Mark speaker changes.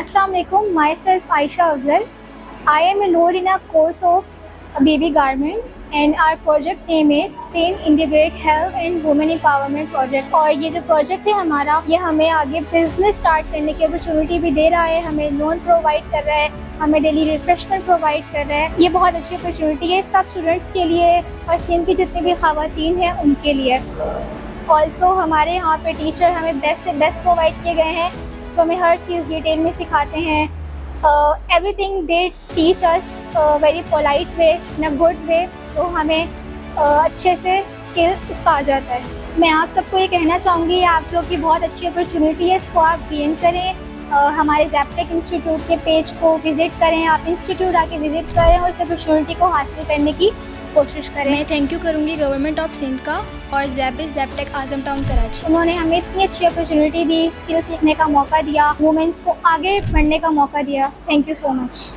Speaker 1: Assalamu alaikum. Myself Aisha Afzal. I am enrolled in a course of baby garments and our project name is Saint Integrate Health and Women Empowerment Project. और ये जो project है हमारा, ये हमें आगे business start करने की अपॉर्चुनिटी भी दे रहा है, हमें लोन प्रोवाइड कर रहा है, हमें डेली रिफ्रेशमेंट प्रोवाइड कर रहा है। ये बहुत अच्छी अपॉर्चुनिटी है सब स्टूडेंट्स के लिए और सिंध की जितनी भी ख़वातीन हैं उनके लिए। ऑल्सो हमारे यहाँ पे टीचर हमें बेस्ट से बेस्ट प्रोवाइड किए गए हैं जो हमें हर चीज़ डिटेल में सिखाते हैं। Everything they teach us very polite way, in a good way, तो हमें अच्छे से स्किल उसका आ जाता है। मैं आप सबको ये कहना चाहूँगी आप लोग की बहुत अच्छी अपॉर्चुनिटी है, इसको आप गेन करें। हमारे ज़ैप्टेक इंस्टीट्यूट के पेज को विज़िट करें, आप इंस्टीट्यूट आके विज़िट करें और इस अपॉर्चुनिटी को हासिल करने की कोशिश करें।
Speaker 2: मैं थैंक यू करूँगी गवर्नमेंट ऑफ सिंध का और ज़ैप्टेक आज़म टाउन कराची।
Speaker 1: उन्होंने हमें इतनी अच्छी अपॉर्चुनिटी दी, स्किल सीखने का मौका दिया, वुमेंस को आगे बढ़ने का मौका दिया। Thank you so much.